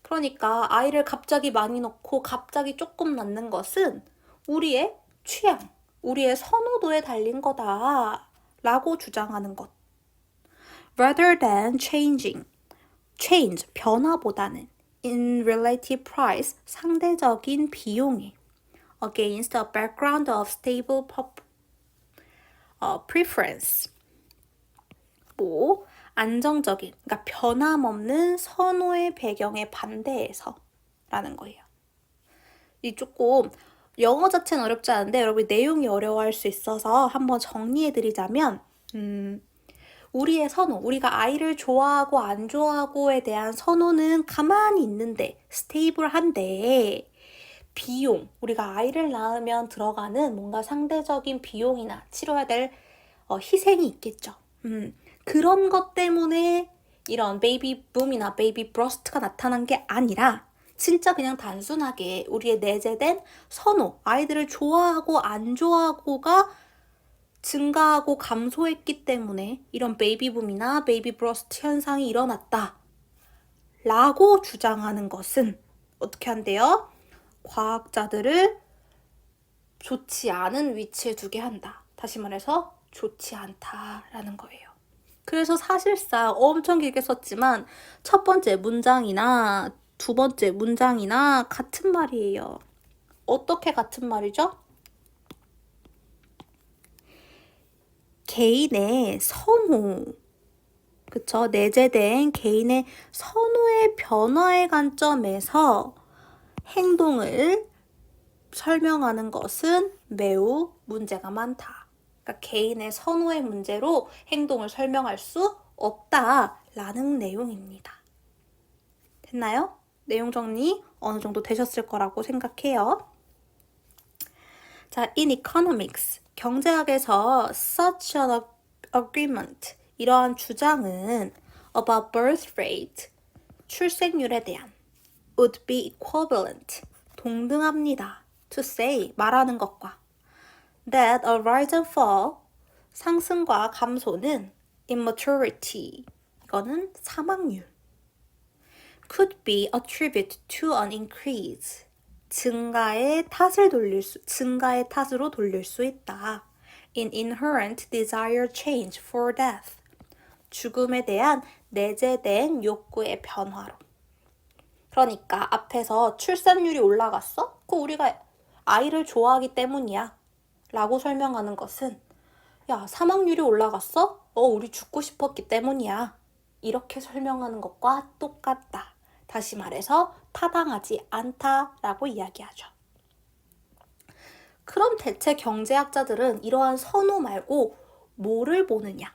그러니까 아이를 갑자기 많이 낳고 갑자기 조금 낳는 것은 우리의 취향, 우리의 선호도에 달린 거다 라고 주장하는 것. Rather than change, 변화보다는 in relative price, 상대적인 비용에 against a background of stable preference. 뭐 안정적인, 그러니까 변함없는 선호의 배경에 반대해서 라는 거예요. 이 조금 영어 자체는 어렵지 않은데 여러분이 내용이 어려워할 수 있어서 한번 정리해드리자면 우리의 선호, 우리가 아이를 좋아하고 안 좋아하고에 대한 선호는 가만히 있는데 스테이블한데 비용, 우리가 아이를 낳으면 들어가는 뭔가 상대적인 비용이나 치러야 될 희생이 있겠죠. 그런 것 때문에 이런 베이비 붐이나 베이비 브러스트가 나타난 게 아니라 진짜 그냥 단순하게 우리의 내재된 선호, 아이들을 좋아하고 안 좋아하고가 증가하고 감소했기 때문에 이런 베이비 붐이나 베이비 브러스트 현상이 일어났다 라고 주장하는 것은 어떻게 한대요? 과학자들을 좋지 않은 위치에 두게 한다. 다시 말해서 좋지 않다라는 거예요. 그래서 사실상 엄청 길게 썼지만 첫 번째 문장이나 두 번째 문장이나 같은 말이에요. 어떻게 같은 말이죠? 개인의 선호, 그쵸? 내재된 개인의 선호의 변화의 관점에서 행동을 설명하는 것은 매우 문제가 많다. 그러니까 개인의 선호의 문제로 행동을 설명할 수 없다라는 내용입니다. 됐나요? 내용 정리 어느 정도 되셨을 거라고 생각해요. 자, in economics, 경제학에서 such an agreement, 이러한 주장은 about birth rate, 출생률에 대한 would be equivalent, 동등합니다. to say, 말하는 것과 that a rise and fall, 상승과 감소는 immaturity, 이거는 사망률 could be attributed to an increase, 증가의 탓으로 돌릴 수 있다. in inherent desire change for death, 죽음에 대한 내재된 욕구의 변화로. 그러니까 앞에서 출산율이 올라갔어? 그 우리가 아이를 좋아하기 때문이야 라고 설명하는 것은 야, 사망률이 올라갔어? 우리 죽고 싶었기 때문이야. 이렇게 설명하는 것과 똑같다. 다시 말해서 타당하지 않다라고 이야기하죠. 그럼 대체 경제학자들은 이러한 선호 말고 뭐를 보느냐?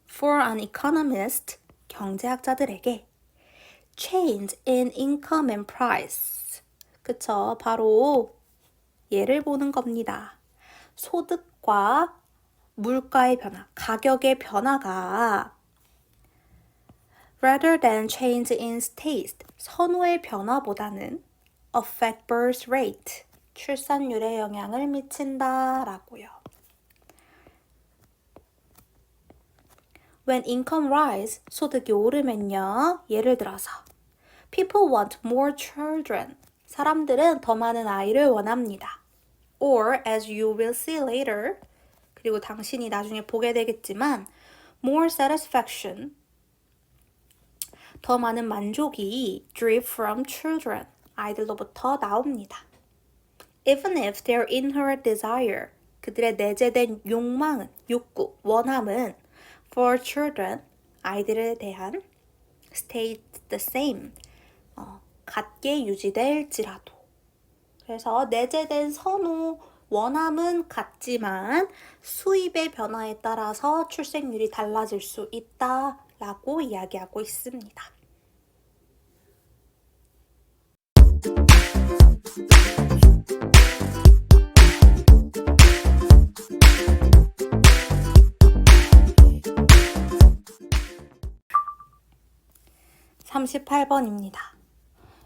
For an economist, 경제학자들에게 change in income and price. 그쵸? 바로 얘를 보는 겁니다. 소득과 물가의 변화, 가격의 변화가 rather than change in taste, 선호의 변화보다는 affect birth rate, 출산율에 영향을 미친다라고요. When income rise, 소득이 오르면요. 예를 들어서 people want more children, 사람들은 더 많은 아이를 원합니다. Or as you will see later, 그리고 당신이 나중에 보게 되겠지만 more satisfaction, 더 많은 만족이 drive from children, 아이들로부터 나옵니다. Even if their inherent desire, 그들의 내재된 욕망은, 욕구, 원함은 for children, 아이들에 대한 stay the same, 같게 유지될지라도. 그래서 내재된 선호, 원함은 같지만 수입의 변화에 따라서 출생률이 달라질 수 있다 라고 이야기하고 있습니다. 38번입니다.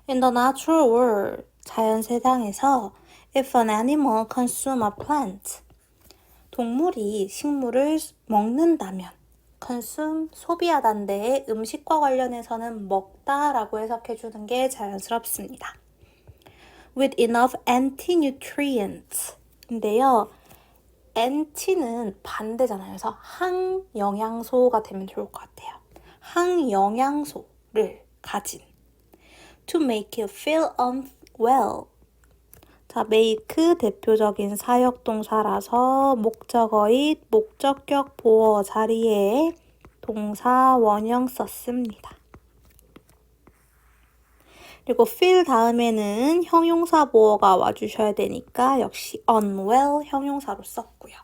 In the natural world, 자연 세상에서 if an animal consume a plant, 동물이 식물을 먹는다면 consume, 소비하다인데 음식과 관련해서는 먹다라고 해석해주는 게 자연스럽습니다. with enough anti-nutrients 인데요. anti는 반대잖아요. 그래서 항영양소가 되면 좋을 것 같아요. 항영양소를 가진 to make you feel unwell. 자, make 대표적인 사역동사라서 목적어잇 목적격 보어 자리에 동사 원형 썼습니다. 그리고 feel 다음에는 형용사 보어가 와주셔야 되니까 역시 unwell 형용사로 썼고요.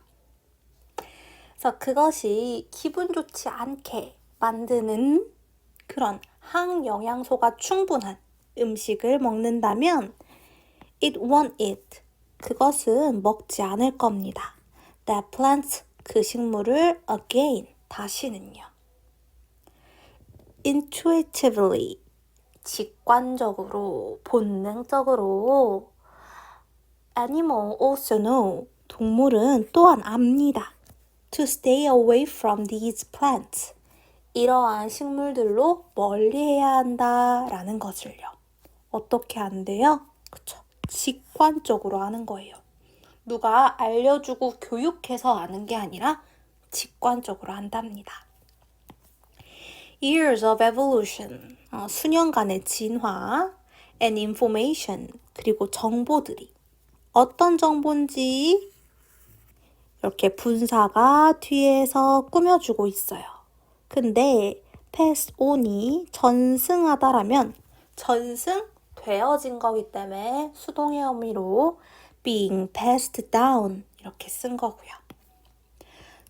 그래서 그것이 기분 좋지 않게 만드는 그런 항영양소가 충분한 음식을 먹는다면 it won't eat. 그것은 먹지 않을 겁니다. That plant, 그 식물을 again, 다시는요. intuitively, 직관적으로, 본능적으로 animal also know, 동물은 또한 압니다. to stay away from these plants, 이러한 식물들로 멀리해야 한다라는 것을요. 어떻게 한대요? 그쵸? 직관적으로 아는 거예요. 누가 알려주고 교육해서 아는 게 아니라 직관적으로 한답니다. Years of evolution, 수년간의 진화, and information, 그리고 정보들이 어떤 정보인지 이렇게 분사가 뒤에서 꾸며주고 있어요. 근데 pass on이 전승하다라면 전승되어진 거기 때문에 수동의 의미로 being passed down 이렇게 쓴 거고요.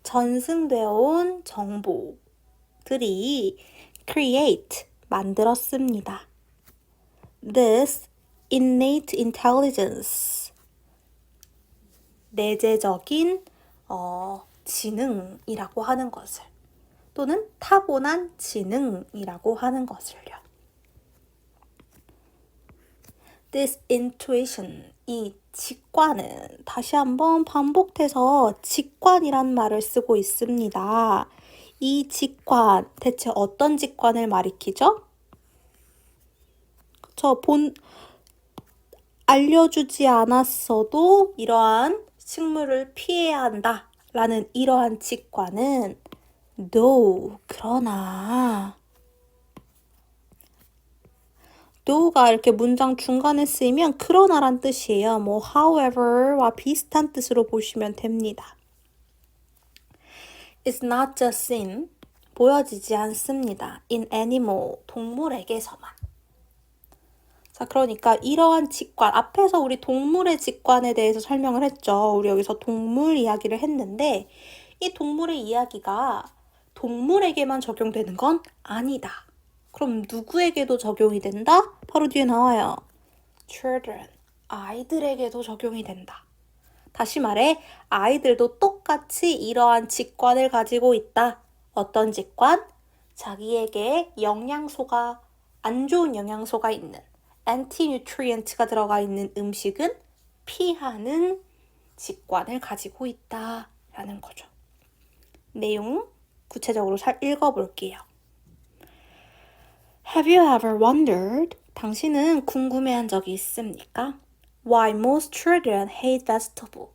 전승되어 온 정보들이 create 만들었습니다. This innate intelligence 내재적인 지능이라고 하는 것을 또는 타고난 지능이라고 하는 것을요. This intuition, 이 직관은 다시 한번 반복돼서 직관이란 말을 쓰고 있습니다. 이 직관, 대체 어떤 직관을 가리키죠? 알려주지 않았어도 이러한 식물을 피해야 한다 라는 이러한 직관은 though, 그러나 though가 이렇게 문장 중간에 쓰이면 그러나란 뜻이에요. 뭐 however와 비슷한 뜻으로 보시면 됩니다. It's not just seen, 보여지지 않습니다. In animal, 동물에게서만. 자, 그러니까 이러한 직관, 앞에서 우리 동물의 직관에 대해서 설명을 했죠. 우리 여기서 동물 이야기를 했는데 이 동물의 이야기가 동물에게만 적용되는 건 아니다. 그럼 누구에게도 적용이 된다? 바로 뒤에 나와요. children, 아이들에게도 적용이 된다. 다시 말해 아이들도 똑같이 이러한 직관을 가지고 있다. 어떤 직관? 자기에게 영양소가 안 좋은 영양소가 있는 anti-nutrient가 들어가 있는 음식은 피하는 직관을 가지고 있다라는 거죠. 내용 구체적으로 잘 읽어볼게요. Have you ever wondered? 당신은 궁금해한 적이 있습니까? Why most children hate vegetable?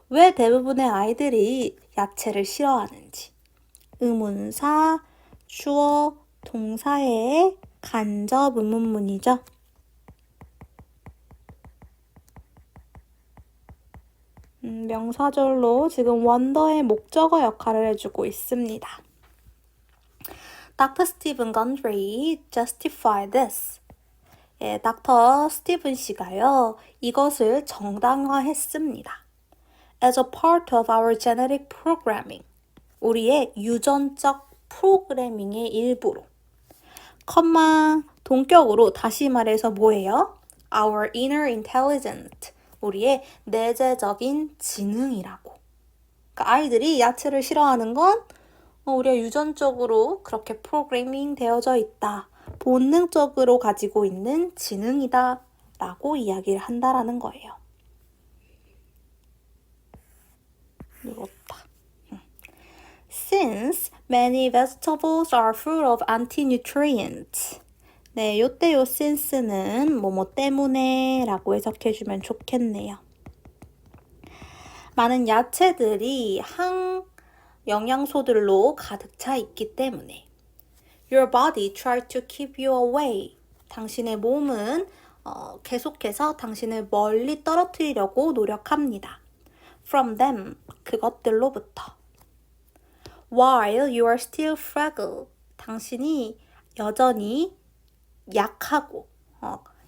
왜 대부분의 아이들이 야채를 싫어하는지. 의문사, 주어, 동사의 간접 의문문이죠. 명사절로 지금 wonder의 목적어 역할을 해주고 있습니다. Dr. Stephen Gundry justify this. 예, 닥터 스티븐 씨가요, 이것을 정당화했습니다. As a part of our genetic programming. 우리의 유전적 프로그래밍의 일부로. 컴마 동격으로 다시 말해서 뭐예요? Our inner intelligence. 우리의 내재적인 지능이라고. 그러니까 아이들이 야채를 싫어하는 건 우리가 유전적으로 그렇게 프로그래밍 되어져 있다. 본능적으로 가지고 있는 지능이다. 라고 이야기를 한다라는 거예요. 이렇다. Since many vegetables are full of anti-nutrients. 네, 요때 요 since는 뭐뭐 때문에 라고 해석해주면 좋겠네요. 많은 야채들이 항영양소들로 가득 차 있기 때문에 Your body tried to keep you away. 당신의 몸은 계속해서 당신을 멀리 떨어뜨리려고 노력합니다. From them, 그것들로부터. While you are still fragile. 당신이 여전히 약하고,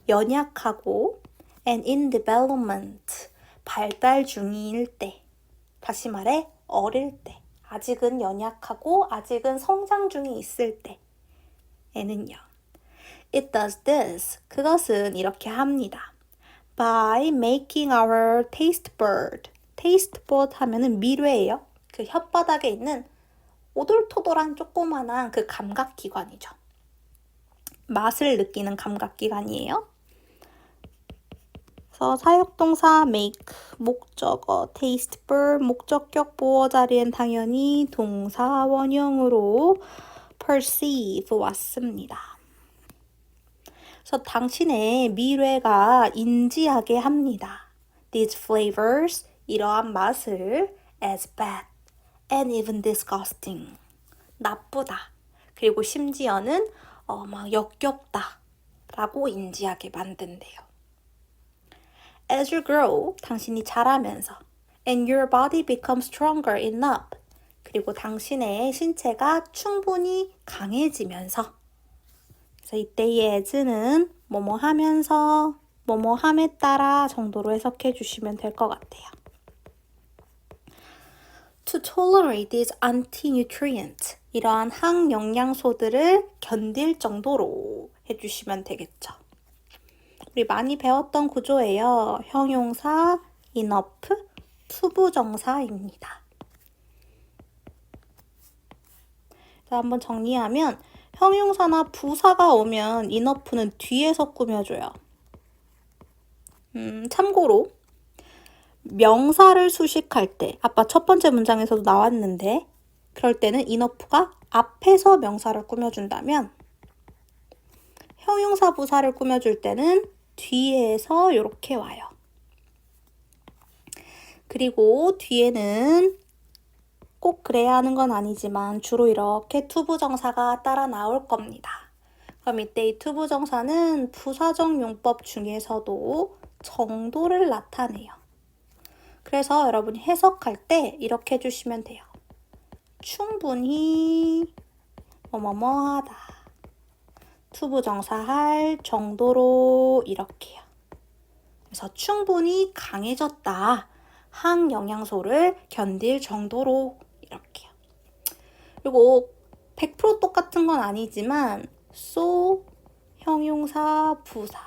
연약하고 and in development. 발달 중일 때. 다시 말해, 어릴 때. 아직은 연약하고 아직은 성장 중에 있을 때에는요. It does this. 그것은 이렇게 합니다. By making our taste bud. taste bud 하면은 미뢰예요. 그 혓바닥에 있는 오돌토돌한 조그만한 그 감각기관이죠. 맛을 느끼는 감각기관이에요. 그래서 사역동사 make, 목적어 taste bud, 목적격 보어 자리엔 당연히 동사 원형으로 perceive 왔습니다. 그래서 당신의 미뢰가 인지하게 합니다. These flavors, 이러한 맛을 as bad and even disgusting, 나쁘다. 그리고 심지어는 막 역겹다 라고 인지하게 만든대요. As you grow, 당신이 자라면서 and your body becomes stronger enough, 그리고 당신의 신체가 충분히 강해지면서 그래서 이때의 as는 뭐뭐 하면서 뭐뭐 함에 따라 정도로 해석해 주시면 될 것 같아요. To tolerate these anti-nutrients, 이러한 항영양소들을 견딜 정도로 해주시면 되겠죠. 우리 많이 배웠던 구조예요. 형용사, enough, 투부정사입니다. 자, 한번 정리하면 형용사나 부사가 오면 enough는 뒤에서 꾸며줘요. 참고로 명사를 수식할 때 아까 첫 번째 문장에서도 나왔는데 그럴 때는 enough가 앞에서 명사를 꾸며준다면 형용사 부사를 꾸며줄 때는 뒤에서 이렇게 와요. 그리고 뒤에는 꼭 그래야 하는 건 아니지만 주로 이렇게 투부정사가 따라 나올 겁니다. 그럼 이때 이 투부정사는 부사적 용법 중에서도 정도를 나타내요. 그래서 여러분이 해석할 때 이렇게 해주시면 돼요. 충분히 뭐뭐뭐하다. 투부정사 할 정도로 이렇게요. 그래서 충분히 강해졌다. 항영양소를 견딜 정도로 이렇게요. 그리고 100% 똑같은 건 아니지만 so, 형용사, 부사,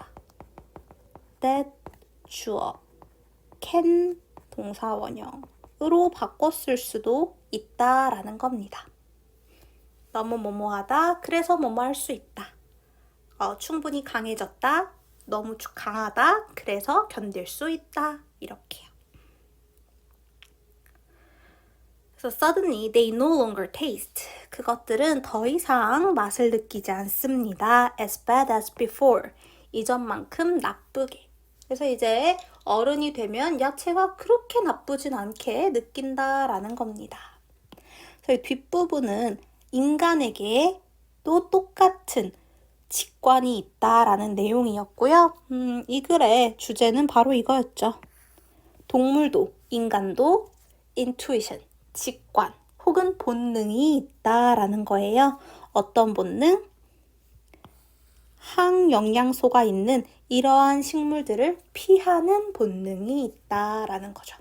that, 주어, can, 동사 원형으로 바꿨을 수도 있다라는 겁니다. 너무 뭐뭐하다, 그래서 뭐뭐 할 수 있다. 충분히 강해졌다, 너무 강하다, 그래서 견딜 수 있다. 이렇게요. 그래서 suddenly they no longer taste. 그것들은 더 이상 맛을 느끼지 않습니다. As bad as before. 이전만큼 나쁘게. 그래서 이제 어른이 되면 야채가 그렇게 나쁘진 않게 느낀다라는 겁니다. 그래서 뒷부분은 인간에게 또 똑같은 직관이 있다라는 내용이었고요. 이 글의 주제는 바로 이거였죠. 동물도 인간도 intuition, 직관 혹은 본능이 있다라는 거예요. 어떤 본능? 항영양소가 있는 이러한 식물들을 피하는 본능이 있다라는 거죠.